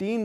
3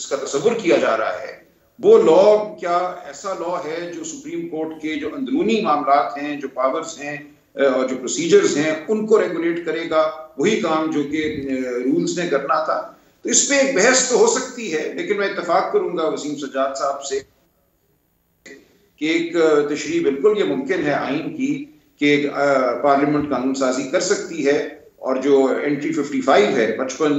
جس کا تصور کیا جا رہا ہے وہ لا کیا ایسا لا ہے جو سپریم کورٹ کے جو اندرونی معاملات ہیں، جو پاورز ہیں اور جو پروسیجرز ہیں ان کو ریگولیٹ کرے گا، وہی کام جو کہ رولز نے کرنا تھا. تو اس پہ ایک بحث تو ہو سکتی ہے، لیکن میں اتفاق کروں گا وسیم سجاد صاحب سے کہ ایک تشریح بالکل یہ ممکن ہے آئین کی کہ پارلیمنٹ قانون سازی کر سکتی ہے، اور جو انٹری 55 ہے 55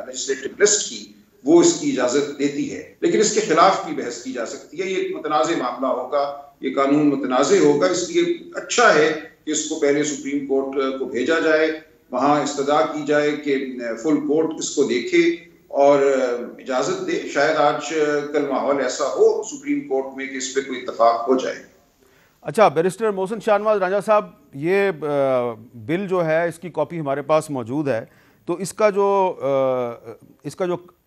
لیجسلیٹو لسٹ کی وہ اس کی اجازت دیتی ہے، لیکن اس کے خلاف بھی بحث کی جا سکتی ہے. یہ ایک متنازع معاملہ ہوگا، یہ قانون متنازع ہوگا، اس لیے اچھا ہے کہ اس کو پہلے سپریم کورٹ کو بھیجا جائے، وہاں استدعا کی جائے کہ فل کورٹ اس کو دیکھے اور اجازت دے. شاید آج کل ماحول ایسا ہو سپریم کورٹ میں کہ اس پہ کوئی اتفاق ہو جائے. اچھا بیرسٹر محسن شاہ نواز رانجھا صاحب، یہ بل جو ہے اس کی کاپی ہمارے پاس موجود ہے، تو اس کا جو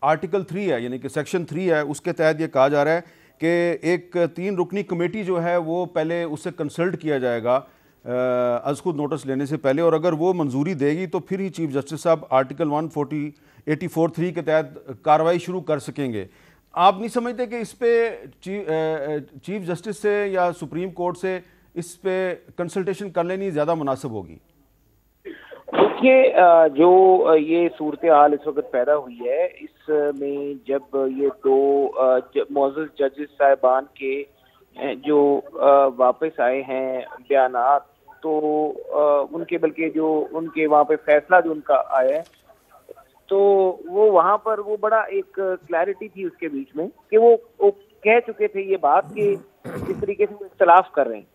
آرٹیکل 3 ہے یعنی کہ سیکشن 3 ہے، اس کے تحت یہ کہا جا رہا ہے کہ ایک 3 رکنی کمیٹی جو ہے وہ پہلے اس سے کنسلٹ کیا جائے گا از خود نوٹس لینے سے پہلے، اور اگر وہ منظوری دے گی تو پھر ہی چیف جسٹس صاحب آرٹیکل 184(3) کے تحت کارروائی شروع کر سکیں گے. آپ نہیں سمجھتے کہ اس پہ چیف جسٹس سے یا سپریم کورٹ سے اس پہ کنسلٹیشن کر لینی زیادہ مناسب ہوگی؟ دیکھیے، جو یہ صورتحال اس وقت پیدا ہوئی ہے، اس میں جب یہ 2 معزز ججز صاحبان کے جو واپس آئے ہیں بیانات، تو ان کے بلکہ جو ان کے وہاں پہ فیصلہ جو ان کا آیا ہے، تو وہ وہاں پر وہ بڑا ایک کلیئرٹی تھی اس کے بیچ میں کہ وہ کہہ چکے تھے یہ بات کہ جس طریقے سے وہ اختلاف کر رہے ہیں،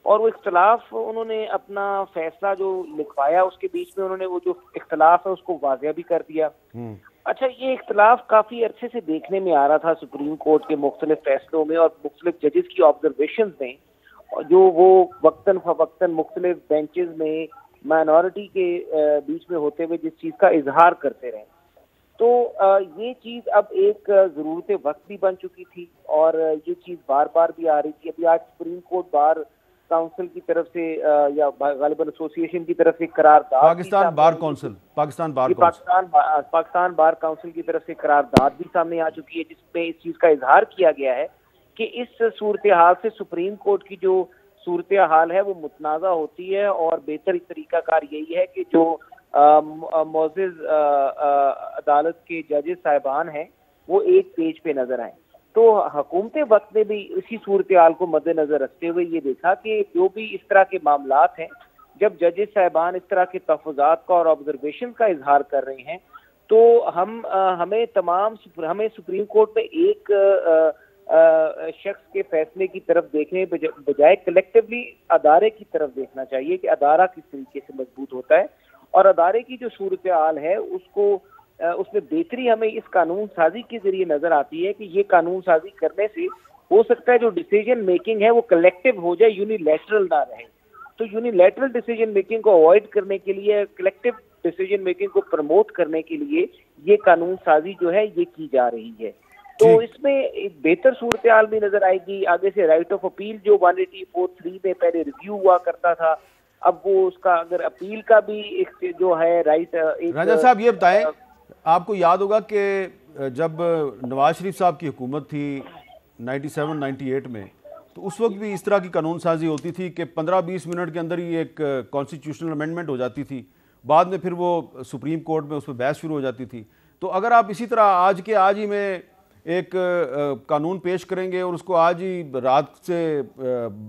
اور وہ اختلاف انہوں نے اپنا فیصلہ جو لکھوایا اس کے بیچ میں انہوں نے وہ جو اختلاف ہے اس کو واضح بھی کر دیا. اچھا، یہ اختلاف کافی عرصے سے دیکھنے میں آ رہا تھا سپریم کورٹ کے مختلف فیصلوں میں اور مختلف ججز کی آبزرویشنز میں، جو وہ وقتاً فوقتاً مختلف بینچز میں مائنورٹی کے بیچ میں ہوتے ہوئے جس چیز کا اظہار کرتے رہے. تو یہ چیز اب ایک ضرورت وقت بھی بن چکی تھی، اور یہ چیز بار بار بھی آ رہی تھی. ابھی آج سپریم کورٹ بار کاؤنسل کی طرف سے یا غالباً ایسوسی ایشن کی طرف سے قرارداد، پاکستان بار کونسل کی طرف سے قرارداد بھی سامنے آ چکی ہے، جس پہ اس چیز کا اظہار کیا گیا ہے کہ اس صورتحال سے سپریم کورٹ کی جو صورتحال ہے وہ متنازع ہوتی ہے، اور بہتر طریقہ کار یہی ہے کہ جو معزز عدالت کے ججز صاحبان ہیں وہ ایک پیج پہ نظر آئیں. تو حکومت وقت نے بھی اسی صورتحال کو مد نظر رکھتے ہوئے یہ دیکھا کہ جو بھی اس طرح کے معاملات ہیں، جب ججز صاحبان اس طرح کے تحفظات کا اور آبزرویشن کا اظہار کر رہے ہیں، تو ہمیں سپریم کورٹ میں ایک شخص کے فیصلے کی طرف دیکھنے بجائے کلیکٹیولی ادارے کی طرف دیکھنا چاہیے کہ ادارہ کس طریقے سے مضبوط ہوتا ہے، اور ادارے کی جو صورتحال ہے اس میں بہتری ہمیں اس قانون سازی کے ذریعے نظر آتی ہے کہ یہ قانون سازی کرنے سے ہو سکتا ہے جو ڈیسیجن میکنگ ہے وہ کلیکٹیو ہو جائے، یونیلیٹرل نہ رہے. تو یونیلیٹرل ڈیسیجن میکنگ کو اوائڈ کرنے کے لیے، کلیکٹیو ڈیسیجن میکنگ کو پروموٹ کرنے کے لیے یہ قانون سازی جو ہے یہ کی جا رہی ہے. تو اس میں ایک بہتر صورتحال بھی نظر آئے گی. آگے سے رائٹ آف اپیل جو 184(3) میں پہلے ریویو ہوا کرتا تھا، اب وہ اس کا اگر اپیل کا بھی جو ہے رائٹ. راجہ صاحب یہ بتائیں، آپ کو یاد ہوگا کہ جب نواز شریف صاحب کی حکومت تھی 97-98 میں، تو اس وقت بھی اس طرح کی قانون سازی ہوتی تھی کہ 15-20 منٹ کے اندر ہی ایک کانسٹیٹیوشنل امینڈمنٹ ہو جاتی تھی، بعد میں پھر وہ سپریم کورٹ میں اس پہ بحث شروع ہو جاتی تھی. تو اگر آپ اسی طرح آج ہی میں ایک قانون پیش کریں گے اور اس کو آج ہی رات سے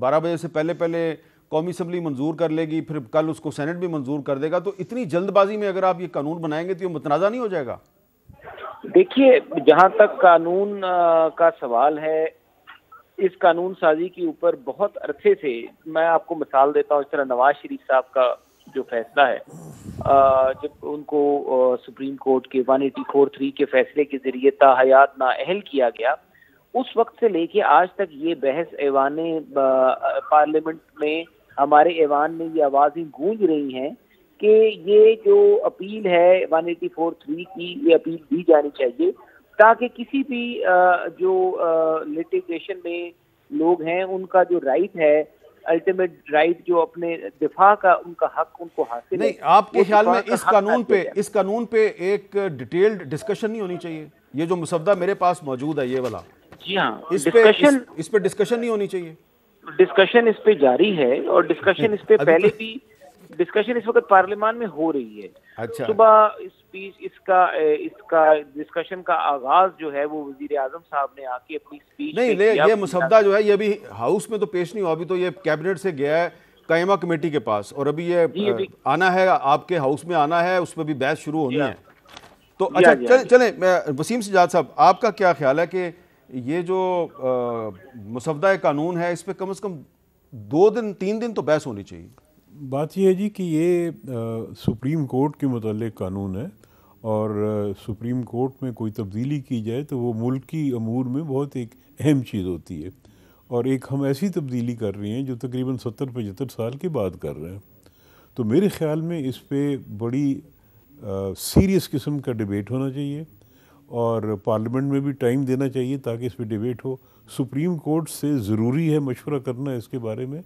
12 بجے سے پہلے قومی اسمبلی منظور کر لے گی، پھر کل اس کو سینٹ بھی منظور کر دے گا، تو اتنی جلد بازی میں اگر آپ یہ قانون بنائیں گے تو یہ متنازع نہیں ہو جائے گا؟ دیکھیے، جہاں تک قانون کا سوال ہے، اس قانون سازی کے اوپر بہت عرصے سے، میں آپ کو مثال دیتا ہوں، اس طرح نواز شریف صاحب کا جو فیصلہ ہے، جب ان کو سپریم کورٹ کے 184(3) کے فیصلے کے ذریعے تاحیات نااہل کیا گیا، اس وقت سے لے کے آج تک یہ بحث ایوان پارلیمنٹ میں، ہمارے ایوان میں یہ آوازیں گونج رہی ہیں کہ یہ جو اپیل ہے 184(3) کی، یہ اپیل دی جانی چاہیے تاکہ کسی بھی جو لٹیگیشن میں لوگ ہیں ان کا جو رائٹ ہے، الٹیمیٹ رائٹ جو اپنے دفاع کا ان کا حق ان کو حاصل ہے. نہیں، آپ کے خیال میں اس قانون پہ ایک ڈیٹیلڈ ڈسکشن نہیں ہونی چاہیے؟ یہ جو مسودہ میرے پاس موجود ہے یہ والا, جی ہاں, اس پہ ڈسکشن نہیں ہونی چاہیے؟ ڈسکشن اس پہ جاری ہے, اور ڈسکشن اس پہ پہلے بھی ڈسکشن اس وقت پارلیمان میں ہو رہی ہے. اچھا, صبح اس کا ڈسکشن کا آغاز جو ہے وہ وزیر اعظم صاحب نے آ کے اپنی اسپیچ نہیں یہ مسودہ جو ہے یہ ابھی ہاؤس میں تو پیش نہیں ہوا, ابھی تو یہ کیبنٹ سے گیا ہے قائمہ کمیٹی کے پاس, اور ابھی یہ آنا ہے آپ کے ہاؤس میں آنا ہے, اس پہ بھی بحث شروع ہونی ہے. تو اچھا چلیں, وسیم سجاد صاحب آپ کا کیا خیال ہے کہ یہ جو مسودہ قانون ہے اس پہ کم از کم 2 دن 3 دن تو بحث ہونی چاہیے؟ بات یہ ہے جی کہ یہ سپریم کورٹ کے متعلق قانون ہے, اور سپریم کورٹ میں کوئی تبدیلی کی جائے تو وہ ملکی امور میں بہت ایک اہم چیز ہوتی ہے, اور ایک ہم ایسی تبدیلی کر رہے ہیں جو تقریباً 70-75 سال کے بعد کر رہے ہیں. تو میرے خیال میں اس پہ بڑی سیریس قسم کا ڈیبیٹ ہونا چاہیے, اور پارلیمنٹ میں بھی ٹائم دینا چاہیے تاکہ اس پہ ڈیبیٹ ہو. سپریم کورٹ سے ضروری ہے مشورہ کرنا اس کے بارے میں,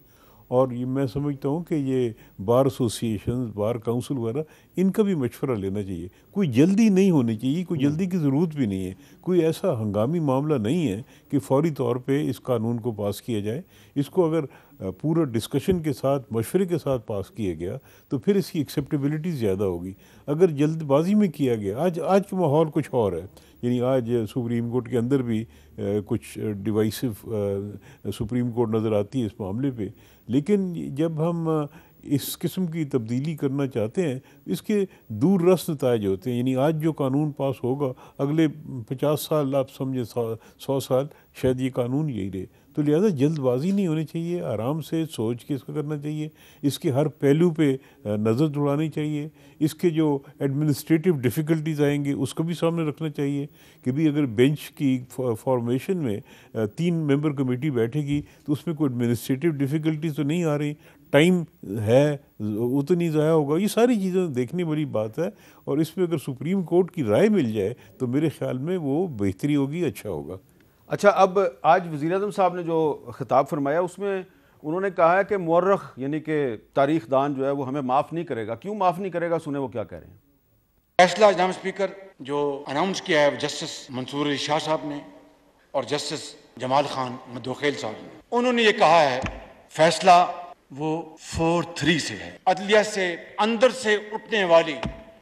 اور یہ میں سمجھتا ہوں کہ یہ بار ایسوسیشنز, بار کونسل وغیرہ, ان کا بھی مشورہ لینا چاہیے. کوئی جلدی نہیں ہونی چاہیے, کوئی جلدی کی ضرورت بھی نہیں ہے, کوئی ایسا ہنگامی معاملہ نہیں ہے کہ فوری طور پہ اس قانون کو پاس کیا جائے. اس کو اگر پورا ڈسکشن کے ساتھ, مشورے کے ساتھ پاس کیا گیا تو پھر اس کی ایکسیپٹیبلٹی زیادہ ہوگی. اگر جلد بازی میں کیا گیا, آج کا ماحول کچھ اور ہے, یعنی آج سپریم کورٹ کے اندر بھی کچھ ڈیوائسو سپریم کورٹ نظر آتی ہے اس معاملے پہ. لیکن جب ہم اس قسم کی تبدیلی کرنا چاہتے ہیں اس کے دور رس نتائج ہوتے ہیں. یعنی آج جو قانون پاس ہوگا اگلے 50 سال, آپ سمجھیں 100 سال شاید یہ قانون یہی رہے. تو لہذا جلد بازی نہیں ہونی چاہیے, آرام سے سوچ کے اس کا کرنا چاہیے. اس کے ہر پہلو پہ نظر دوڑانی چاہیے. اس کے جو ایڈمنسٹریٹو ڈیفیکلٹیز آئیں گے اس کو بھی سامنے رکھنا چاہیے کہ بھی اگر بینچ کی فارمیشن میں 3 ممبر کمیٹی بیٹھے گی تو اس میں کوئی ایڈمنسٹریٹو ڈیفیکلٹیز تو نہیں آ رہی, ٹائم ہے اتنی ضائع ہوگا. یہ ساری چیزیں دیکھنے والی بات ہے, اور اس میں اگر سپریم کورٹ کی رائے مل جائے تو میرے خیال میں وہ بہتری ہوگی, اچھا ہوگا. اچھا, اب آج وزیر اعظم صاحب نے جو خطاب فرمایا اس میں انہوں نے کہا ہے کہ مورخ یعنی کہ تاریخ دان جو ہے وہ ہمیں معاف نہیں کرے گا. کیوں معاف نہیں کرے گا, سنیں وہ کیا کہہ رہے ہیں. فیصلہ جناب اسپیکر جو اناؤنس کیا ہے جسٹس منصور علی شاہ صاحب نے اور جسٹس جمال خان مدوخیل صاحب نے, انہوں نے یہ کہا ہے فیصلہ وہ 4-3 سے ہے. عدلیہ سے اندر سے اٹھنے والی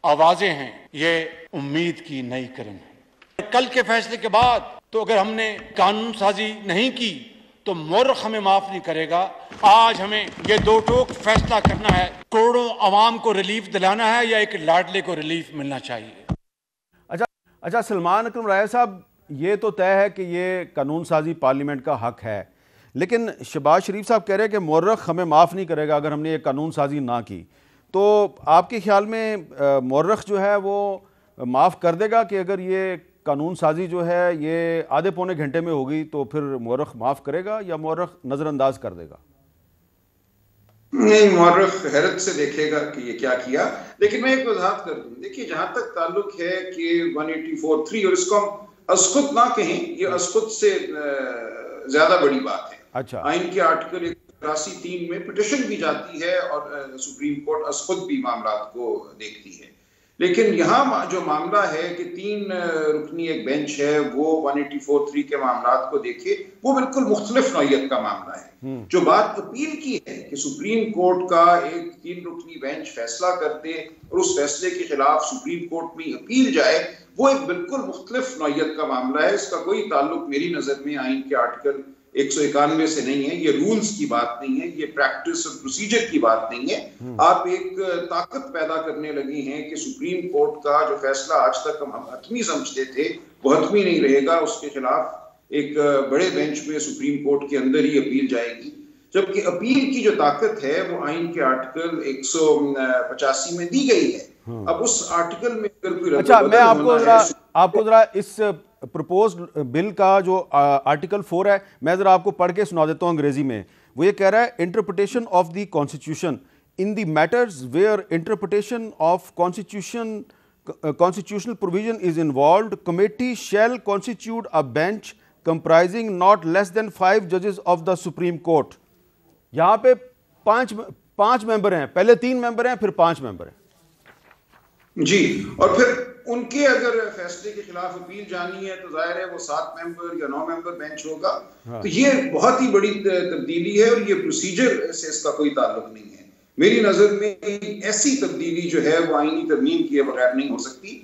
آوازیں ہیں, یہ امید کی نئی کرن ہے. کل کے فیصلے کے بعد تو اگر ہم نے قانون سازی نہیں کی تو مورخ ہمیں معاف نہیں کرے گا. آج ہمیں یہ 2 ٹوک فیصلہ کرنا ہے, کروڑوں عوام کو ریلیف دلانا ہے یا ایک لاڈلے کو ریلیف ملنا چاہیے. اچھا سلمان اکرم رائے صاحب, یہ تو طے ہے کہ یہ قانون سازی پارلیمنٹ کا حق ہے, لیکن شہباز شریف صاحب کہہ رہے ہیں کہ مورخ ہمیں معاف نہیں کرے گا اگر ہم نے یہ قانون سازی نہ کی. تو آپ کے خیال میں مورخ جو ہے وہ معاف کر دے گا کہ اگر یہ قانون سازی جو ہے یہ آدھے پونے گھنٹے میں ہوگی تو پھر مورخ معاف کرے گا یا مورخ نظر انداز کر دے گا؟ نہیں, مورخ حیرت سے دیکھے گا کہ یہ کیا کیا. لیکن میں ایک وضاحت کر دوں, دیکھیے جہاں تک تعلق ہے کہ 184(3) اور اس کو ہم اسقط نہ کہیں, یہ اسقط سے زیادہ بڑی بات ہے. اچھا, آئین کے آرٹیکل 83(3) میں پٹیشن بھی جاتی ہے اور سپریم کورٹ اسقط بھی معاملات کو دیکھتی ہے. لیکن یہاں جو معاملہ ہے کہ 3 رکنی ایک بینچ ہے وہ 184(3) کے معاملات کو دیکھے, وہ بالکل مختلف نوعیت کا معاملہ ہے. جو بات اپیل کی ہے کہ سپریم کورٹ کا ایک 3 رکنی بینچ فیصلہ کرتے اور اس فیصلے کے خلاف سپریم کورٹ میں اپیل جائے, وہ ایک بالکل مختلف نوعیت کا معاملہ ہے. اس کا کوئی تعلق میری نظر میں آئین کے آرٹیکل 191 سے نہیں ہے. یہ رولز کی بات نہیں ہے, یہ پریکٹس اور پروسیجر کی بات نہیں ہے. آپ ایک طاقت پیدا کرنے لگے ہیں کہ سپریم کورٹ کا جو فیصلہ آج تک ہم حتمی سمجھتے تھے وہ حتمی نہیں رہے گا, اس کے خلاف ایک بڑے بینچ میں سپریم کورٹ کے اندر ہی اپیل جائے گی. جبکہ اپیل کی جو طاقت ہے وہ آئین کے آرٹیکل 185 میں دی گئی ہے. اب اس آرٹیکل میں اگر کوئی اچھا, میں آپ کو ذرا اس پرپوزڈ بل کا جو آرٹیکل 4 ہے میں ذرا آپ کو پڑھ کے سنا دیتا ہوں انگریزی میں. وہ یہ کہہ رہا ہے, interpretation of the constitution in the matters where interpretation of constitutional provision is involved, committee shall constitute a bench comprising not less than 5 judges of the Supreme Court. یہاں پہ 5 ممبر ہیں, پہلے 3 ممبر ہیں پھر 5 ممبر ہیں. جی, اور پھر ان کے اگر فیصلے کے خلاف اپیل جانی ہے تو ظاہر ہے وہ 7 ممبر یا 9 ممبر بینچ ہوگا. تو یہ بہت ہی بڑی تبدیلی ہے اور یہ پروسیجر سے اس کا کوئی تعلق نہیں ہے. میری نظر میں ایسی تبدیلی جو ہے وہ آئینی ترمیم کیے بغیر نہیں ہو سکتی.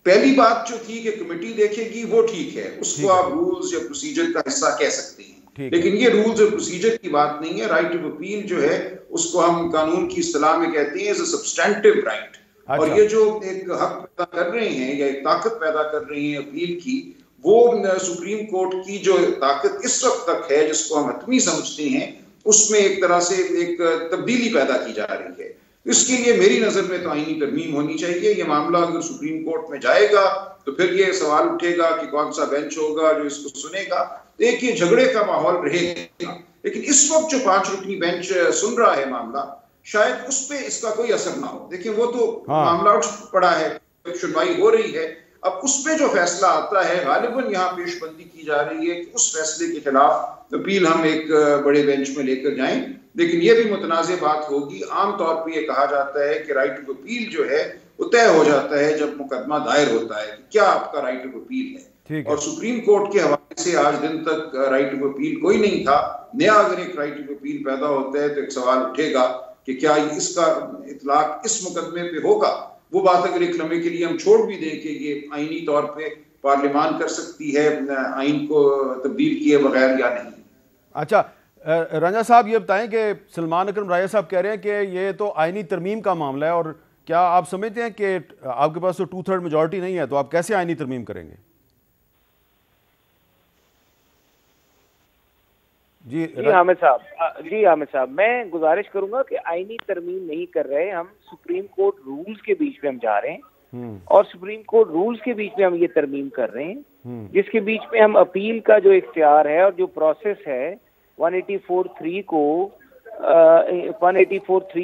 پہلی بات جو تھی کہ کمیٹی دیکھے گی وہ ٹھیک ہے, اس کو آپ رولز یا پروسیجر کا حصہ کہہ سکتے ہیں, لیکن یہ رولز اور پروسیجر کی بات نہیں ہے. رائٹ آف اپیل جو ہے اس کو ہم قانون کی اصطلاح میں کہتے ہیں ایز اے سبسٹینٹیو رائٹ. اور یہ جو ایک حق پیدا کر رہے ہیں یا ایک طاقت پیدا کر رہے ہیں اپیل کی, وہ سپریم کورٹ کی جو طاقت اس وقت تک ہے جس کو ہم حتمی سمجھتے ہیں, اس میں ایک طرح سے ایک تبدیلی پیدا کی جا رہی ہے. اس کے لیے میری نظر میں تو آئینی ترمیم ہونی چاہیے. یہ معاملہ اگر سپریم کورٹ میں جائے گا تو پھر یہ سوال اٹھے گا کہ کون سا بینچ ہوگا جو اس کو سنے گا. ایک یہ جھگڑے کا ماحول رہے گا, لیکن اس وقت جو 5 رکنی بینچ سن رہا ہے معاملہ, شاید اس پہ اس کا کوئی اثر نہ ہو. دیکھیں وہ تو معاملہ اٹھ پڑا ہے, سنوائی ہو رہی ہے. اب اس پہ جو فیصلہ آتا ہے غالباً یہاں پیش بندی کی جا رہی ہے کہ اس فیصلے کے خلاف اپیل ہم ایک بڑے بینچ میں لے کر جائیں. لیکن یہ بھی متنازع بات ہوگی. عام طور پہ یہ کہا جاتا ہے کہ رائٹ آف اپیل جو ہے وہ طے ہو جاتا ہے جب مقدمہ دائر ہوتا ہے کہ کیا آپ کا رائٹ آف اپیل ہے. اور سپریم کورٹ کے حوالے سے آج دن تک رائٹ آف اپیل کوئی نہیں تھا. نیا اگر ایک رائٹ آف اپیل پیدا ہوتا ہے تو ایک سوال اٹھے گا کہ کیا اس کا اطلاق اس مقدمے پہ ہوگا. وہ بات اگر ایک لمحے کے لیے ہم چھوڑ بھی دیں کہ یہ آئینی طور پہ پارلیمان کر سکتی ہے آئین کو تبدیل کیے بغیر یا نہیں. اچھا رنجا صاحب, یہ بتائیں کہ سلمان اکرم رائے صاحب کہہ رہے ہیں کہ یہ تو آئینی ترمیم کا معاملہ ہے, اور کیا آپ سمجھتے ہیں کہ آپ کے پاس تو 2/3 میجورٹی نہیں ہے, تو آپ کیسے آئینی ترمیم کریں گے؟ جی حامد صاحب, میں گزارش کروں گا کہ آئینی ترمیم نہیں کر رہے ہم, سپریم کورٹ رولز کے بیچ میں ہم جا رہے ہیں, اور سپریم کورٹ رولز کے بیچ میں ہم یہ ترمیم کر رہے ہیں, جس کے بیچ میں ہم اپیل کا جو اختیار ہے اور جو پروسیس ہے 184(3)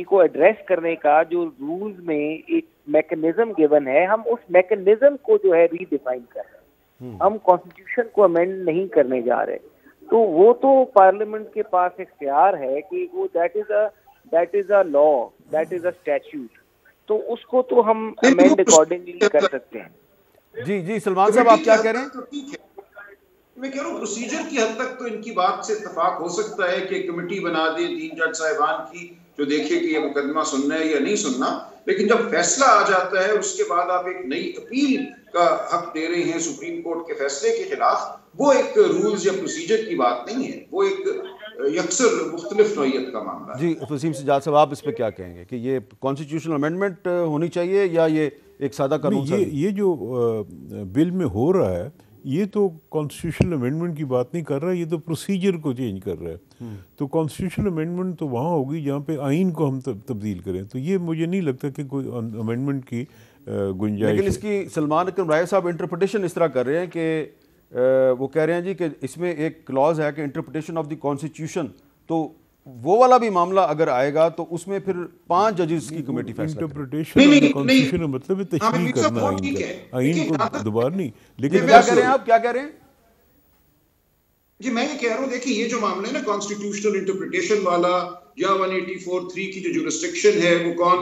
کو ایڈریس کرنے کا جو رولز میں ایک میکنزم گیون ہے, ہم اس میکنزم کو جو ہے ری ڈیفائن کر رہے ہیں. ہم کانسٹیٹیوشن کو امینڈ نہیں کرنے جا رہے. تو وہ تو پارلیمنٹ کے پاس اختیار ہے کہ وہ that is a law, that is a statute, تو اس کو تو ہم امینڈ اکارڈنگلی کر سکتے ہیں. جی سلمان صاحب آپ کیا کہہ رہے ہیں؟ میں کہہ رہا ہوں پروسیجر کی حد تک تو ان کی بات سے اتفاق ہو سکتا ہے کہ کمیٹی بنا دے 3 جج صاحبان کی جو دیکھے کہ یہ مقدمہ سننا ہے یا نہیں سننا. لیکن جب فیصلہ آ جاتا ہے اس کے بعد آپ ایک نئی اپیل کا حق دے رہے ہیں سپریم کورٹ کے فیصلے کے خلاف, وہ ایک رولز یا پروسیجر کی بات نہیں ہے, وہ ایک یکسر مختلف نوعیت کا معاملہ ہے. جی وسیم سجاد صاحب, آپ اس پہ کیا کہیں گے کہ یہ کانسٹیٹیوشنل امینڈمنٹ ہونی چاہیے یا یہ ایک سادہ قانون؟ یہ جو بل میں ہو رہا ہے یہ تو کانسٹیٹیوشنل امینڈمنٹ کی بات نہیں کر رہا ہے, یہ تو پروسیجر کو چینج کر رہا ہے. تو کانسٹیٹیوشنل امینڈمنٹ تو وہاں ہوگی جہاں پہ آئین کو ہم تبدیل کریں, تو یہ مجھے نہیں لگتا کہ کوئی امینڈمنٹ کی گنجائش. لیکن اس کی سلمان اکرم رائے صاحب انٹرپریٹیشن اس طرح کر رہے ہیں کہ وہ کہہ رہے ہیں جی کہ اس میں ایک کلاز ہے کہ انٹرپریٹیشن آف دی کانسٹیٹیوشن, تو وہ والا بھی معاملہ اگر آئے گا تو اس میں پھر 5 ججز کی کمیٹی فیصلہ کرے. انٹرپریٹیشن کانسٹیٹیوشن کا مطلب ہے تشریح کرنا آئین کا, آئین کو دوبارہ نہیں. لیکن کیا کہہ رہے ہیں آپ, کیا کہہ رہے ہیں؟ جی میں یہ کہہ رہا ہوں دیکھیں یہ جو معاملہ ہے نا کانسٹیٹیوشنل انٹرپریٹیشن والا یا 184(3) کی جو جورسڈکشن ہے وہ کون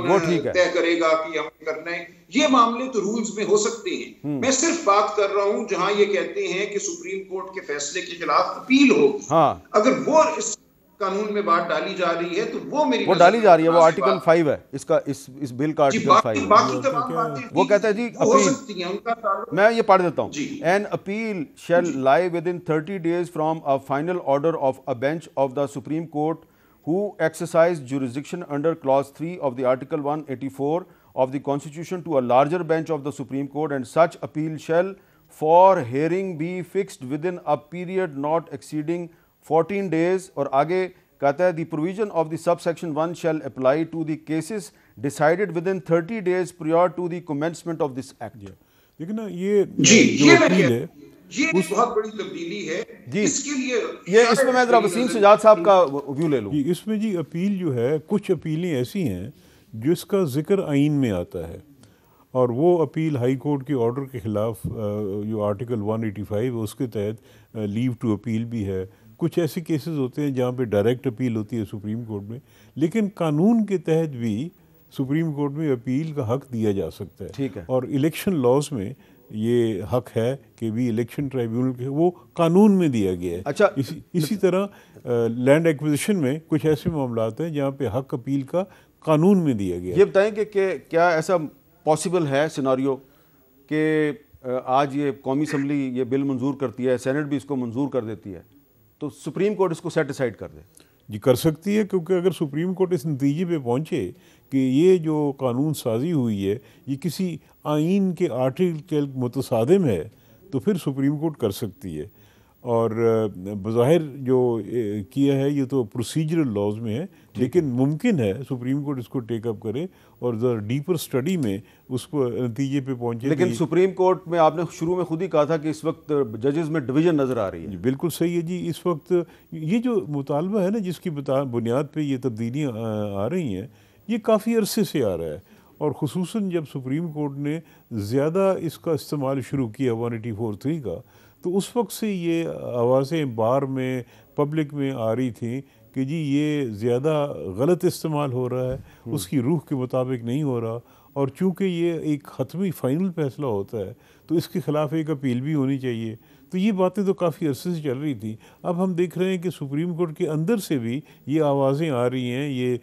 طے کرے گا کہ ہم کرنا ہے, یہ معاملے تو رولز میں ہو سکتے ہیں. میں صرف بات کر رہا ہوں جہاں یہ کہتے ہیں کہ سپریم کورٹ کے فیصلے کے خلاف اپیل ہوگی, اگر وہ اس قانون میں بات ڈالی جا رہی ہے تو وہ ڈالی جا رہی ہے, وہ آرٹیکل 5 ہے اس کا, اس بل کا آرٹیکل 5. وہ کہتا ہے جی اپیل, میں یہ پڑھ دیتا ہوں, این اپیل شیل لائی with in 30 days from a final order of a bench of the supreme court who exercise jurisdiction under clause 3 of the article 184 of the constitution to a larger bench of the Supreme Court, and such appeal shall for hearing be fixed within a period not exceeding 14 days. اور آگے کہتا ہے the provision of the subsection 1 shall apply to the cases decided within 30 days prior to the commencement of this act. لیکن یہ جو appeal ہے یہ بہت بڑی تبدیلی ہے. جی اس کے لیے یہ اس میں میں ذرا وسیم سجاد صاحب کا ویو لے لوں. اس میں جی اپیل جو ہے, کچھ اپیلیں ایسی ہیں جس کا ذکر آئین میں آتا ہے, اور وہ اپیل ہائی کورٹ کے آرڈر کے خلاف جو آرٹیکل 185 ہے اس کے تحت لیو ٹو اپیل بھی ہے. کچھ ایسے کیسز ہوتے ہیں جہاں پہ ڈائریکٹ اپیل ہوتی ہے سپریم کورٹ میں, لیکن قانون کے تحت بھی سپریم کورٹ میں اپیل کا حق دیا جا سکتا ہے. ٹھیک ہے. اور الیکشن لاز میں یہ حق ہے کہ بھی الیکشن ٹرائیبیونل کے وہ قانون میں دیا گیا ہے. اچھا اسی طرح لینڈ ایکوزیشن میں کچھ ایسے معاملات ہیں جہاں پہ حق اپیل کا قانون میں دیا گیا ہے. یہ بتائیں کہ کیا ایسا پاسبل ہے سیناریو کہ آج یہ قومی اسمبلی یہ بل منظور کرتی ہے, سینٹ بھی اس کو منظور کر دیتی ہے, تو سپریم کورٹ اس کو سیٹ اسائڈ کر دے؟ جی کر سکتی ہے, کیونکہ اگر سپریم کورٹ اس نتیجے پہ پہنچے کہ یہ جو قانون سازی ہوئی ہے یہ کسی آئین کے آرٹیکل کے متصادم ہے تو پھر سپریم کورٹ کر سکتی ہے. اور بظاہر جو کیا ہے یہ تو پروسیجرل لاز میں ہے, لیکن ممکن ہے سپریم کورٹ اس کو ٹیک اپ کرے اور ذرا ڈیپر سٹڈی میں اس کو نتیجے پہ پہنچے. لیکن سپریم کورٹ میں آپ نے شروع میں خود ہی کہا تھا کہ اس وقت ججز میں ڈویژن نظر آ رہی ہے. جی بالکل صحیح ہے جی. اس وقت یہ جو مطالبہ ہے نا جس کی بنیاد پہ یہ تبدیلیاں آ رہی ہیں یہ کافی عرصے سے آ رہا ہے, اور خصوصاً جب سپریم کورٹ نے زیادہ اس کا استعمال شروع کیا 184(3) کا, تو اس وقت سے یہ آوازیں بار میں پبلک میں آ رہی تھیں کہ جی یہ زیادہ غلط استعمال ہو رہا ہے, اس کی روح کے مطابق نہیں ہو رہا, اور چونکہ یہ ایک حتمی فائنل فیصلہ ہوتا ہے تو اس کے خلاف ایک اپیل بھی ہونی چاہیے. تو یہ باتیں تو کافی عرصے سے چل رہی تھیں. اب ہم دیکھ رہے ہیں کہ سپریم کورٹ کے اندر سے بھی یہ آوازیں آ رہی ہیں, یہ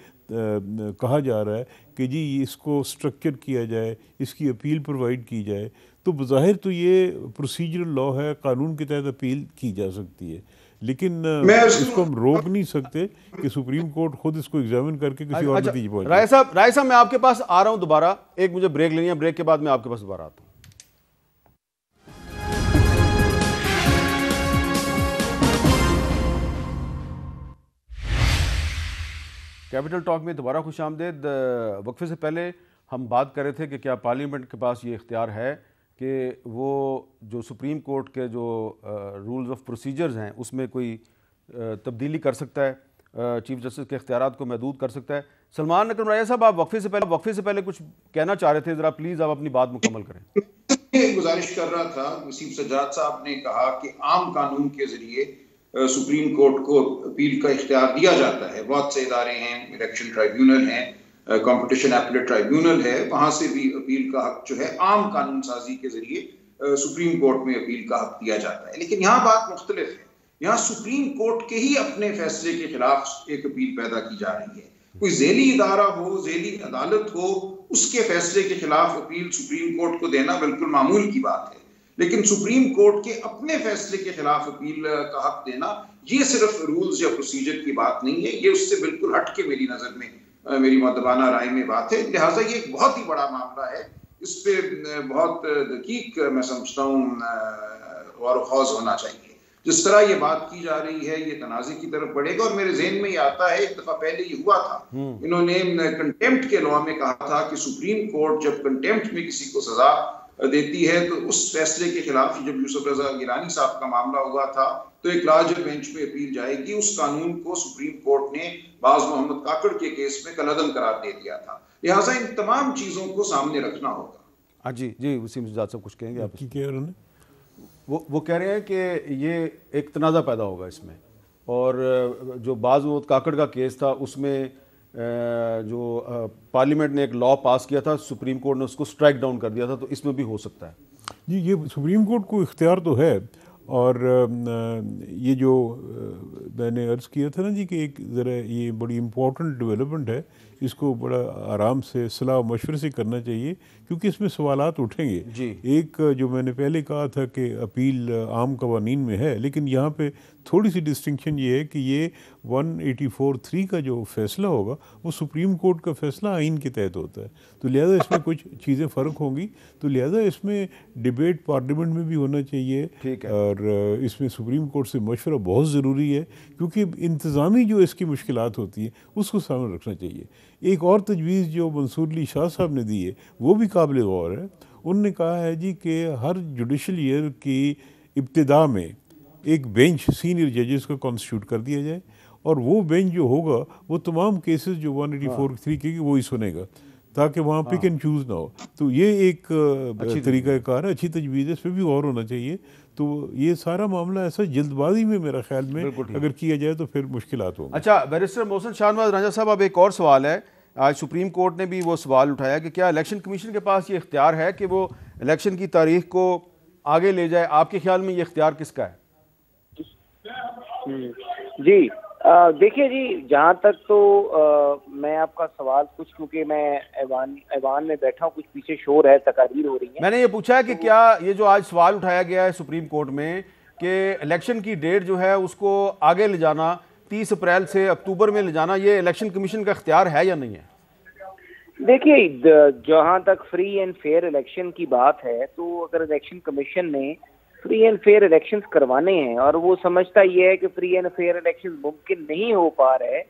کہا جا رہا ہے کہ جی اس کو اسٹرکچر کیا جائے, اس کی اپیل پرووائڈ کی جائے. تو بظاہر تو یہ پروسیجرل لا ہے, قانون کے تحت اپیل کی جا سکتی ہے, لیکن اس کو ہم روک نہیں سکتے کہ سپریم کورٹ خود اس کو ایگزامن کر کے کسی اور نتیجے پہنچے. رائے صاحب میں آپ کے پاس آ رہا ہوں دوبارہ, ایک مجھے بریک لینی ہے, بریک کے بعد میں آپ کے پاس دوبارہ آتا ہوں. کیپٹل ٹاک میں دوبارہ خوش آمدید. وقفے سے پہلے ہم بات کر رہے تھے کہ کیا پارلیمنٹ کے پاس یہ اختیار ہے کہ وہ جو سپریم کورٹ کے جو رولز آف پروسیجرز ہیں اس میں کوئی تبدیلی کر سکتا ہے, چیف جسٹس کے اختیارات کو محدود کر سکتا ہے. سلمان اکرم رائے صاحب, آپ وقفے سے پہلے کچھ کہنا چاہ رہے تھے, ذرا پلیز آپ اپنی بات مکمل کریں. گزارش کر رہا تھا, وسیم سجاد صاحب نے کہا کہ عام قانون کے ذریعے سپریم کورٹ کو اپیل کا اختیار دیا جاتا ہے. بہت سے ادارے ہیں, الیکشن ٹرائیبیونل ہیں, کمپٹیشن ایپلیٹ ٹرائیبیونل ہے, وہاں سے بھی اپیل کا حق جو ہے عام قانون سازی کے ذریعے سپریم کورٹ میں اپیل کا حق دیا جاتا ہے. لیکن یہاں بات مختلف ہے. یہاں سپریم کورٹ کے ہی اپنے فیصلے کے خلاف ایک اپیل پیدا کی جا رہی ہے. کوئی ذیلی ادارہ ہو, ذیلی عدالت ہو, اس کے فیصلے کے خلاف اپیل سپریم کورٹ کو دینا بالکل معمول کی بات ہے, لیکن سپریم کورٹ کے اپنے فیصلے کے خلاف اپیل کا حق دینا یہ صرف رولز یا پروسیجر کی بات نہیں ہے, یہ اس سے بالکل ہٹ کے میری نظر میں, میری مؤدبانہ رائے میں بات ہے. لہٰذا یہ ایک بہت ہی بڑا معاملہ ہے, اس پہ بہت دقیق میں سمجھتا ہوں غور و خوض ہونا چاہیے. جس طرح یہ بات کی جا رہی ہے یہ تنازع کی طرف بڑھے گا. اور میرے ذہن میں یہ آتا ہے, ایک دفعہ پہلے یہ ہوا تھا, انہوں نے کنٹیمپٹ کے لاء میں کہا تھا کہ سپریم کورٹ جب کنٹیمپٹ میں کسی کو سزا دیتی ہے تو اس فیصلے کے خلاف, جب یوسف رضا گیلانی صاحب کا معاملہ ہوا تھا تو ایک لارجر بینچ پہ اپیل جائے گی. اس قانون کو سپریم کورٹ نے باز محمد کاکڑ کے کیس میں کالعدم قرار دے دیا تھا. لہٰذا ان تمام چیزوں کو سامنے رکھنا ہوگا. جی وسیم سجاد صاحب کچھ کہیں گے آپ؟ کیا انہوں نے وہ کہہ رہے ہیں کہ یہ ایک تنازع پیدا ہوگا اس میں, اور جو باز محمد کاکڑ کا کیس تھا اس میں جو پارلیمنٹ نے ایک لا پاس کیا تھا, سپریم کورٹ نے اس کو اسٹرائک ڈاؤن کر دیا تھا, تو اس میں بھی ہو سکتا ہے. جی یہ سپریم کورٹ کو اختیار تو ہے, اور یہ جو میں نے عرض کیا تھا نا جی کہ ایک ذرا یہ بڑی امپورٹنٹ ڈیولپمنٹ ہے, اس کو بڑا آرام سے صلاح و مشورے سے کرنا چاہیے کیونکہ اس میں سوالات اٹھیں گے. جی ایک جو میں نے پہلے کہا تھا کہ اپیل عام قوانین میں ہے, لیکن یہاں پہ تھوڑی سی ڈسٹنکشن یہ ہے کہ یہ 184(3) کا جو فیصلہ ہوگا وہ سپریم کورٹ کا فیصلہ آئین کے تحت ہوتا ہے, تو لہٰذا اس میں کچھ چیزیں فرق ہوں گی. تو لہٰذا اس میں ڈبیٹ پارلیمنٹ میں بھی ہونا چاہیے, اور اس میں سپریم کورٹ سے مشورہ بہت ضروری ہے کیونکہ انتظامی جو اس کی مشکلات ہوتی ہیں اس کو سامنے رکھنا چاہیے. ایک اور تجویز جو منصور علی شاہ صاحب نے دی ہے وہ بھی قابل غور ہے. انہوں نے کہا ہے جی کہ ہر جوڈیشل ایئر کی ابتدا میں ایک بینچ سینئر ججز کو کانسٹیٹیوٹ کر دیا جائے, اور وہ بینچ جو ہوگا وہ تمام کیسز جو 184(3) کے وہی سنے گا تاکہ وہاں پک اینڈ چوز نہ ہو. تو یہ ایک طریقہ کار ہے, اچھی تجویز ہے, اس پہ بھی غور ہونا چاہیے. تو یہ سارا معاملہ ایسا جلد بازی میں میرا خیال میں اگر کیا جائے تو پھر مشکلات ہوں. اچھا بیرسٹر محسن شاہ نواز رانجھا صاحب, اب ایک اور سوال ہے آج سپریم کورٹ نے بھی وہ سوال اٹھایا کہ کیا الیکشن کمیشن کے پاس یہ اختیار ہے کہ وہ الیکشن کی تاریخ کو آگے لے جائے؟ آپ کے خیال میں یہ اختیار کس کا ہے؟ جی دیکھیے جی، جہاں تک تو میں آپ کا سوال کچھ، کیونکہ میں ایوان میں بیٹھا ہوں، کچھ پیچھے شور ہے، تقاریر ہو رہی ہے. میں نے یہ پوچھا ہے کہ کیا یہ جو آج سوال اٹھایا گیا ہے سپریم کورٹ میں کہ الیکشن کی ڈیٹ جو ہے اس کو آگے لے جانا 30 اپریل سے اکتوبر میں لے جانا، یہ الیکشن کمیشن کا اختیار ہے یا نہیں ہے؟ دیکھیے جہاں تک فری اینڈ فیئر الیکشن کی بات ہے، تو اگر الیکشن کمیشن نے فری اینڈ فیئر الیکشنز کروانے ہیں اور وہ سمجھتا یہ ہے کہ فری اینڈ فیئر الیکشنز ممکن نہیں ہو پا رہے،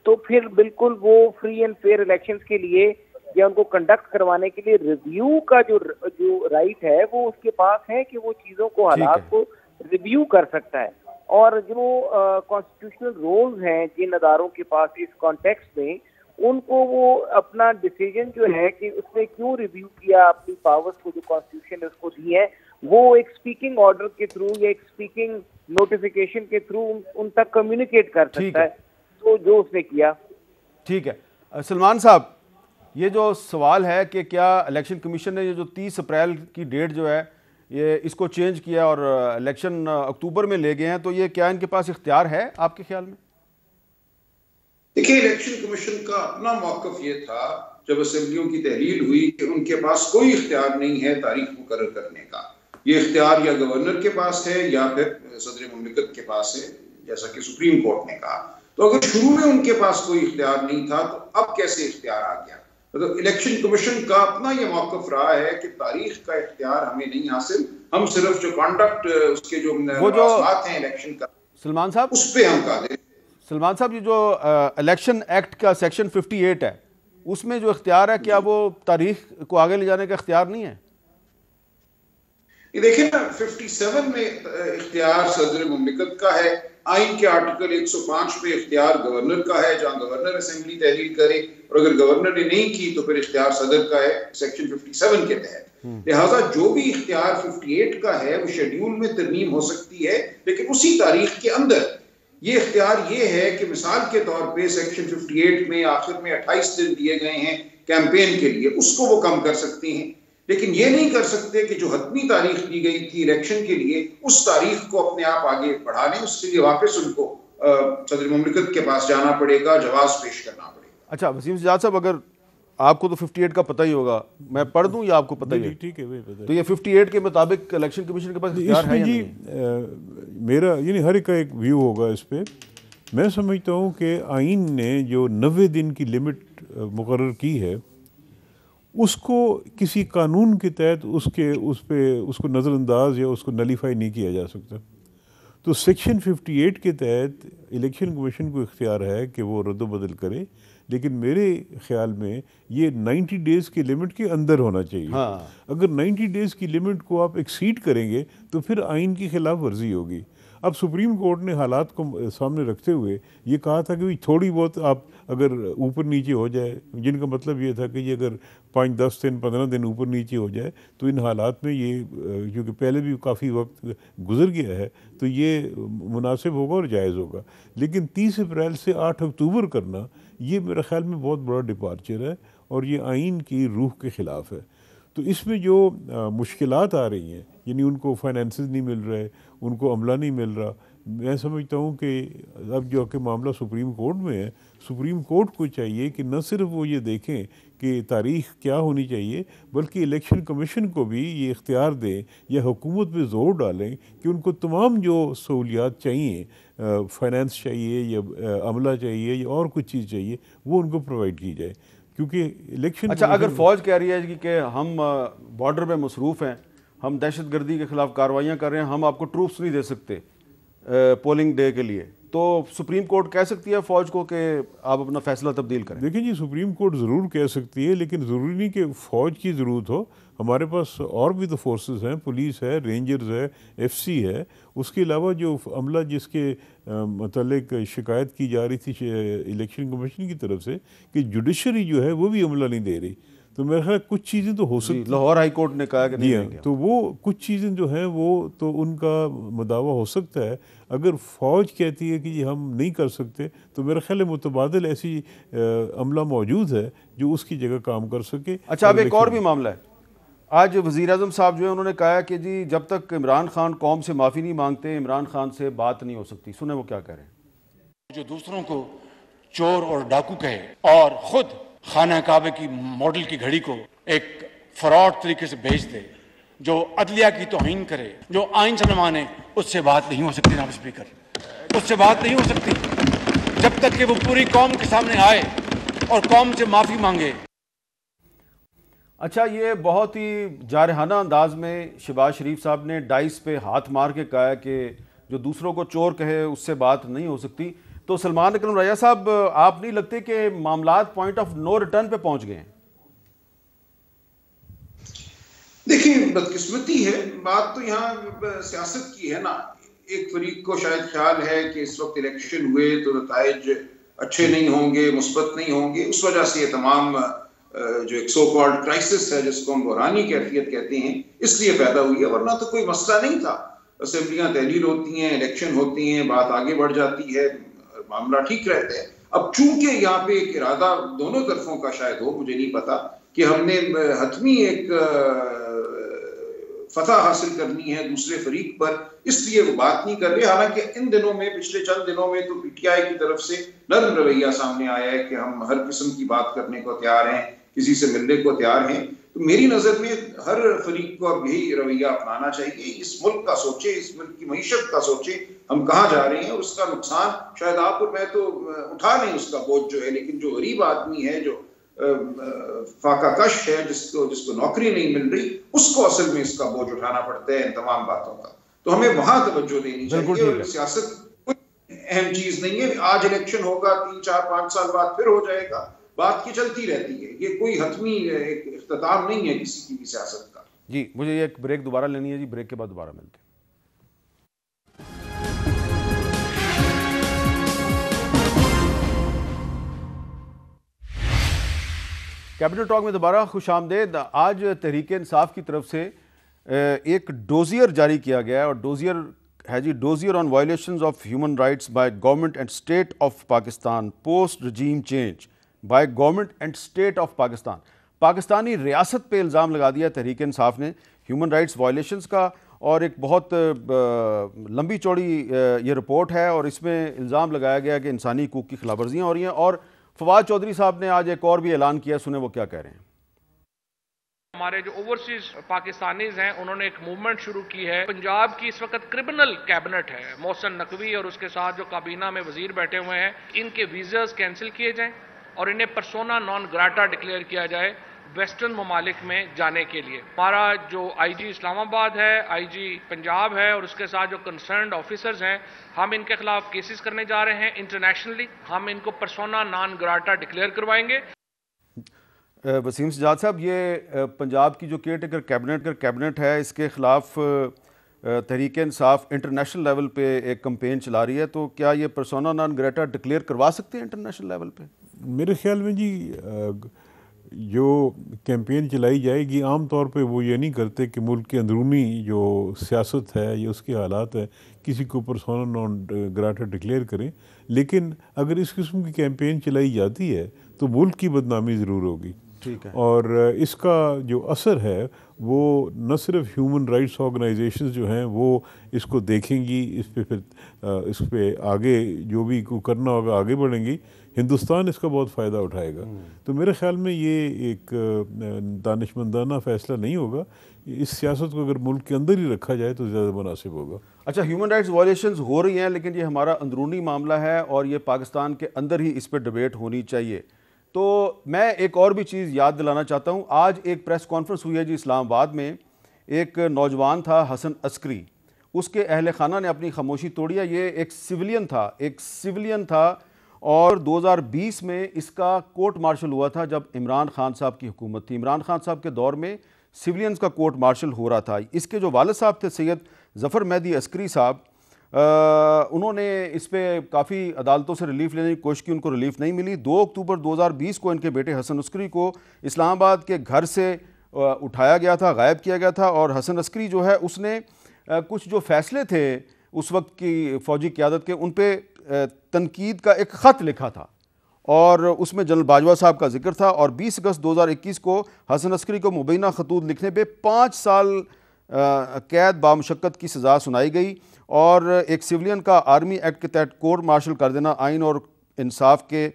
تو پھر بالکل وہ فری اینڈ فیئر الیکشنز کے لیے یا ان کو کنڈکٹ کروانے کے لیے ریویو کا جو رائٹ ہے وہ اس کے پاس ہے کہ وہ چیزوں کو، حالات کو ریویو کر سکتا ہے. اور جو کانسٹیٹیوشنل رولز ہیں جن اداروں کے پاس اس کانٹیکسٹ میں، ان کو وہ اپنا ڈیسیجن جو ہے کہ اس نے کیوں ریویو کیا، اپنی پاورز کو جو کانسٹیٹیوشن نے اس کو دی ہے، وہ ایک اسپیکنگ آرڈر کے تھرو یا ایک اسپیکنگ نوٹیفیکیشن کے تھرو ان تک کمیونیکیٹ کر سکتا ہے. تو جو اس نے کیا. ٹھیک ہے. سلمان صاحب، یہ جو سوال ہے کہ کیا الیکشن کمیشن نے یہ جو 30 اپریل کی ڈیٹ جو ہے یہ اس کو چینج کیا اور الیکشن اکتوبر میں لے گئے ہیں، تو یہ کیا ان کے پاس اختیار ہے آپ کے خیال میں؟ دیکھیے، الیکشن کمیشن کا اپنا موقف یہ تھا جب اسمبلیوں کی تحلیل ہوئی کہ ان کے پاس کوئی اختیار نہیں ہے تاریخ مقرر کرنے کا. یہ اختیار یا گورنر کے پاس ہے یا پھر صدر مملکت کے پاس ہے، جیسا کہ سپریم کورٹ نے کہا. تو اگر شروع میں ان کے پاس کوئی اختیار نہیں تھا تو اب کیسے اختیار آ گیا؟ مطلب الیکشن کمیشن کا اپنا یہ موقف رہا ہے کہ تاریخ کا اختیار ہمیں نہیں حاصل، ہم صرف جو کانڈکٹ اس کے جو مراسمات ہیں الیکشن کا، سلمان صاحب اس پہ ہم قادر ہیں. سلمان صاحب، یہ جو الیکشن ایکٹ کا سیکشن 58 ہے، اس میں جو اختیار ہے، کیا وہ تاریخ کو آگے لے جانے کا اختیار نہیں ہے؟ یہ دیکھیں نا، 57 میں اختیار صدر مملکت کا ہے، آئین کے آرٹیکل 105 پہ اختیار گورنر کا ہے، جہاں گورنر اسمبلی تحلیل کرے، اور اگر گورنر نے نہیں کی تو پھر اختیار صدر کا ہے سیکشن 57 کے تحت. لہٰذا جو بھی اختیار 58 کا ہے وہ شیڈیول میں ترمیم ہو سکتی ہے، لیکن اسی تاریخ کے اندر. یہ اختیار یہ ہے کہ مثال کے طور پہ سیکشن 58 میں آخر میں 28 دن دیے گئے ہیں کیمپین کے لیے، اس کو وہ کم کر سکتے ہیں، لیکن یہ نہیں کر سکتے کہ جو حتمی تاریخ دی گئی تھی الیکشن کے لیے اس تاریخ کو اپنے آپ آگے بڑھا لیں. اس کے لیے واپس ان کو صدر مملکت کے پاس جانا پڑے گا، جواز پیش کرنا پڑے گا. اچھا وسیم سجاد صاحب، اگر آپ کو تو 58 کا پتہ ہی ہوگا، میں پڑھ دوں یا آپ کو پتہ ہی ہے؟ ٹھیک ہے، تو یہ 58 کے مطابق الیکشن کمیشن کے پاس اختیار ہے یا نہیں؟ میرا یعنی ہر ایک کا ایک ویو ہوگا اس پہ. میں سمجھتا ہوں کہ آئین نے جو 90 دن کی لمٹ مقرر کی ہے، اس کو کسی قانون کے تحت اس کو نظر انداز یا اس کو نلیفائی نہیں کیا جا سکتا. تو سیکشن 58 کے تحت الیکشن کمیشن کو اختیار ہے کہ وہ رد و بدل کرے، لیکن میرے خیال میں یہ 90 ڈیز کی لمٹ کے اندر ہونا چاہیے. اگر 90 ڈیز کی لمٹ کو آپ ایکسیڈ کریں گے تو پھر آئین کی خلاف ورزی ہوگی. اب سپریم کورٹ نے حالات کو سامنے رکھتے ہوئے یہ کہا تھا کہ تھوڑی بہت آپ اگر اوپر نیچے ہو جائے، جن کا مطلب یہ تھا کہ یہ اگر 5-10 دن 15 دن اوپر نیچے ہو جائے تو ان حالات میں یہ، کیونکہ پہلے بھی کافی وقت گزر گیا ہے، تو یہ مناسب ہوگا اور جائز ہوگا. لیکن 30 اپریل سے 8 اکتوبر کرنا یہ میرے خیال میں بہت بڑا ڈپارچر ہے اور یہ آئین کی روح کے خلاف ہے. تو اس میں جو مشکلات آ رہی ہیں، یعنی ان کو فائنینسز نہیں مل رہے، ان کو عملہ نہیں مل رہا، میں سمجھتا ہوں کہ اب جو کہ معاملہ سپریم کورٹ میں ہے، سپریم کورٹ کو چاہیے کہ نہ صرف وہ یہ دیکھیں کہ تاریخ کیا ہونی چاہیے، بلکہ الیکشن کمیشن کو بھی یہ اختیار دیں یا حکومت پہ زور ڈالیں کہ ان کو تمام جو سہولیات چاہیے، فائنینس چاہیے یا عملہ چاہیے یا اور کچھ چیز چاہیے، وہ ان کو پرووائڈ کی جائے. کیونکہ الیکشن، اچھا اگر فوج کہہ رہی ہے کہ ہم بارڈر پہ مصروف ہیں، ہم دہشت گردی کے خلاف کارروائیاں کر رہے ہیں، ہم آپ کو ٹروپس نہیں دے سکتے پولنگ ڈے کے لیے، تو سپریم کورٹ کہہ سکتی ہے فوج کو کہ آپ اپنا فیصلہ تبدیل کریں؟ دیکھیں جی، سپریم کورٹ ضرور کہہ سکتی ہے، لیکن ضروری نہیں کہ فوج کی ضرورت ہو. ہمارے پاس اور بھی تو فورسز ہیں، پولیس ہے، رینجرز ہے، FCC ہے. اس کے علاوہ جو عملہ جس کے متعلق شکایت کی جا رہی تھی الیکشن کمیشن کی طرف سے کہ جوڈیشری جو ہے وہ بھی عملہ نہیں دے رہی، تو میرے خیال کچھ چیزیں تو ہو سکتی لاہور ہائی کورٹ نے کہا کہ نہیں دیں گے. تو وہ کچھ چیزیں جو ہیں وہ تو ان کا مداوع ہو سکتا ہے. اگر فوج کہتی ہے کہ یہ ہم نہیں کر سکتے تو میرے خیال ہے متبادل ایسی عملہ موجود ہے جو اس کی جگہ کام کر سکے. اچھا اب ایک اور بھی معاملہ ہے. آج وزیر اعظم صاحب جو ہے انہوں نے کہا کہ جی جب تک عمران خان قوم سے معافی نہیں مانگتے عمران خان سے بات نہیں ہو سکتی. سنیں وہ کیا کہہ رہے ہیں. جو دوسروں کو چور اور ڈاکو کہے اور خود خانہ کعبہ کی ماڈل کی گھڑی کو ایک فراڈ طریقے سے بھیج دے, جو عدلیہ کی توہین کرے, جو آئین سے نہ مانے, اس سے بات نہیں ہو سکتی. جناب اسپیکر, اس سے بات نہیں ہو سکتی جب تک کہ وہ پوری قوم کے سامنے آئے اور قوم سے معافی مانگے. اچھا یہ بہت ہی جارحانہ انداز میں شہباز شریف صاحب نے ڈائس پہ ہاتھ مار کے کہا ہے کہ جو دوسروں کو چور کہے اس سے بات نہیں ہو سکتی. تو سلمان اکرم رضا صاحب آپ نہیں لگتے کہ معاملات پوائنٹ آف نو ریٹرن پہ پہنچ گئے ہیں؟ دیکھیں بدقسمتی ہے, بات تو یہاں سیاست کی ہے نا. ایک فریق کو شاید خیال ہے کہ اس وقت الیکشن ہوئے تو نتائج اچھے نہیں ہوں گے, مثبت نہیں ہوں گے, اس وجہ سے یہ تمام جو ایک سو کالڈ کرائسس ہے جس کو ہم بحرانی کیفیت کہتے ہیں اس لیے پیدا ہوئی ہے, ورنہ تو کوئی مسئلہ نہیں تھا. اسمبلیاں تحلیل ہوتی ہیں, الیکشن ہوتی ہیں, بات آگے بڑھ جاتی ہے, معاملہ ٹھیک رہتا ہے. اب چونکہ یہاں پہ ایک ارادہ دونوں طرفوں کا شاید ہو, مجھے نہیں پتا, کہ ہم نے حتمی ایک فتح حاصل کرنی ہے دوسرے فریق پر, اس لیے وہ بات نہیں کر رہے. حالانکہ ان دنوں میں, پچھلے چند دنوں میں تو پی ٹی آئی کی طرف سے نرم رویہ سامنے آیا ہے کہ ہم ہر قسم کی بات کرنے کو تیار ہیں, کسی سے ملنے کو تیار ہیں. تو میری نظر میں ہر فریق کو اب یہی رویہ اپنانا چاہیے. اس ملک کا سوچے, اس ملک کی معیشت کا سوچے, ہم کہاں جا رہے ہیں, اور اس کا نقصان شاید آپ اور میں تو اٹھا لیں اس کا بوجھ جو ہے, لیکن جو غریب آدمی ہے, جو فاقہ کش ہے, جس کو نوکری نہیں مل رہی, اس کو اصل میں اس کا بوجھ اٹھانا پڑتا ہے ان تمام باتوں کا. تو ہمیں وہاں توجہ دینی چاہیے. اور سیاست کوئی اہم چیز نہیں ہے. آج الیکشن ہوگا, 3 4 5 سال بعد پھر ہو جائے گا, بات کی چلتی رہتی ہے. یہ کوئی حتمی اختتام نہیں ہے کسی کی بھی سیاست کا. جی مجھے یہ ایک بریک دوبارہ لینی ہے جی, بریک کے بعد دوبارہ ملتے ہیں. کیپٹل ٹاک میں دوبارہ خوش آمدید. آج تحریک انصاف کی طرف سے ایک ڈوزیئر جاری کیا گیا ہے, اور ڈوزیئر ہے جی dossier on violations of human rights by government and state of Pakistan post regime change by government and state of Pakistan. Pakistani ریاست پہ الزام لگا دیا تحریک انصاف نے ہیومن رائٹس وائلیشنز کا, اور ایک بہت لمبی چوڑی یہ رپورٹ ہے, اور اس میں الزام لگایا گیا کہ انسانی حقوق کی خلاف ورزیاں ہو رہی ہیں. اور فواد چودھری صاحب نے آج ایک اور بھی اعلان کیا, سنیں وہ کیا کہہ رہے ہیں. ہمارے جو اوورسیز پاکستانیز ہیں انہوں نے ایک موومنٹ شروع کی ہے. پنجاب کی اس وقت کرمنل کیبنٹ ہے, محسن نقوی اور اس کے ساتھ جو کابینہ میں وزیر بیٹھے ہوئے ہیں, ان کے ویزاز کینسل کیے جائیں اور انہیں پرسونا نان گراٹا ڈکلیئر کیا جائے ویسٹرن ممالک میں جانے کے لیے. ہمارا جو آئی جی اسلام آباد ہے, آئی جی پنجاب ہے, اور اس کے ساتھ جو کنسرنڈ آفیسرز ہیں, ہم ان کے خلاف کیسز کرنے جا رہے ہیں انٹرنیشنلی. ہم ان کو پرسونا نان گراٹا ڈکلیئر کروائیں گے. وسیم سجاد صاحب, یہ پنجاب کی جو کیئر ٹیکر کیبنٹ ہے, اس کے خلاف تحریک انصاف انٹرنیشنل لیول پہ ایک کمپین چلا رہی ہے, تو کیا یہ پرسونا نان گریٹا ڈکلیئر کروا سکتے ہیں انٹرنیشنل لیول پہ؟ میرے خیال میں جی جو کیمپین چلائی جائے گی عام طور پہ وہ یہ نہیں کرتے کہ ملک کے اندرونی جو سیاست ہے یا اس کے حالات ہے کسی کو پرسونا نان گراٹا ڈکلیئر کریں, لیکن اگر اس قسم کی کیمپین چلائی جاتی ہے تو ملک کی بدنامی ضرور ہوگی. اور اس کا جو اثر ہے وہ نہ صرف ہیومن رائٹس آرگنائزیشنز جو ہیں وہ اس کو دیکھیں گی, اس پہ پھر اس پہ آگے جو بھی کرنا ہوگا آگے بڑھیں گی, ہندوستان اس کا بہت فائدہ اٹھائے گا. تو میرے خیال میں یہ ایک دانشمندانہ فیصلہ نہیں ہوگا. اس سیاست کو اگر ملک کے اندر ہی رکھا جائے تو زیادہ مناسب ہوگا. اچھا, ہیومن رائٹس وائلیشنز ہو رہی ہیں, لیکن یہ ہمارا اندرونی معاملہ ہے اور یہ پاکستان کے اندر ہی اس پہ ڈبیٹ ہونی چاہیے. تو میں ایک اور بھی چیز یاد دلانا چاہتا ہوں. آج ایک پریس کانفرنس ہوئی ہے جی اسلام آباد میں. ایک نوجوان تھا حسن عسکری, اس کے اہل خانہ نے اپنی خاموشی توڑی ہے. یہ ایک سیولین تھا اور 2020 میں اس کا کورٹ مارشل ہوا تھا جب عمران خان صاحب کی حکومت تھی. عمران خان صاحب کے دور میں سیولینز کا کورٹ مارشل ہو رہا تھا. اس کے جو والد صاحب تھے سید ظفر مہدی عسکری صاحب, انہوں نے اس پہ کافی عدالتوں سے ریلیف لینے کی کوشش کی، ان کو ریلیف نہیں ملی۔ 2 اکتوبر 2020 کو ان کے بیٹے حسن عسکری کو اسلام آباد کے گھر سے اٹھایا گیا تھا، غائب کیا گیا تھا، اور حسن عسکری جو ہے اس نے کچھ جو فیصلے تھے اس وقت کی فوجی قیادت کے، ان پہ تنقید کا ایک خط لکھا تھا اور اس میں جنرل باجوہ صاحب کا ذکر تھا، اور 20 اگست 2021 کو حسن عسکری کو مبینہ خطوط لکھنے پہ 5 سال قید بامشقت کی سزا سنائی گئی، اور ایک سویلین کا آرمی ایکٹ کے تحت کورٹ مارشل کر دینا آئین اور انصاف کے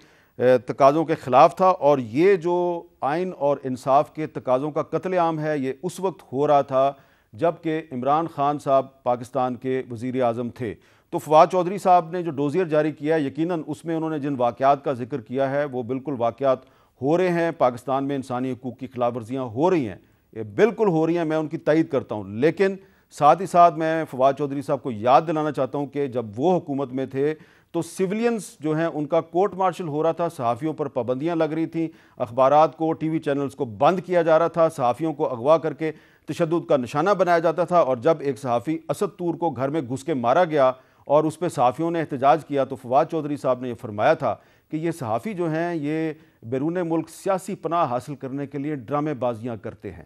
تقاضوں کے خلاف تھا، اور یہ جو آئین اور انصاف کے تقاضوں کا قتل عام ہے یہ اس وقت ہو رہا تھا جب کہ عمران خان صاحب پاکستان کے وزیر اعظم تھے۔ تو فواد چودھری صاحب نے جو ڈوزیر جاری کیا ہے، یقیناً اس میں انہوں نے جن واقعات کا ذکر کیا ہے وہ بالکل واقعات ہو رہے ہیں، پاکستان میں انسانی حقوق کی خلاف ورزیاں ہو رہی ہیں، یہ بالکل ہو رہی ہیں، میں ان کی تائید کرتا ہوں، لیکن ساتھ ہی ساتھ میں فواد چودھری صاحب کو یاد دلانا چاہتا ہوں کہ جب وہ حکومت میں تھے تو سیولینز جو ہیں ان کا کورٹ مارشل ہو رہا تھا، صحافیوں پر پابندیاں لگ رہی تھیں، اخبارات کو، ٹی وی چینلز کو بند کیا جا رہا تھا، صحافیوں کو اغوا کر کے تشدد کا نشانہ بنایا جاتا تھا، اور جب ایک صحافی اسد طور کو گھر میں گھس کے مارا گیا اور اس پہ صحافیوں نے احتجاج کیا تو فواد چودھری صاحب نے یہ فرمایا تھا کہ یہ صحافی جو ہیں یہ بیرون ملک سیاسی پناہ حاصل کرنے کے لیے ڈرامے بازیاں کرتے ہیں۔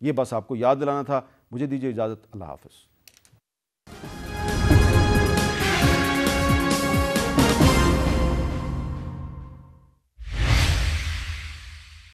یہ بس آپ کو یاد دلانا تھا۔ مجھے دیجیے اجازت، اللہ حافظ۔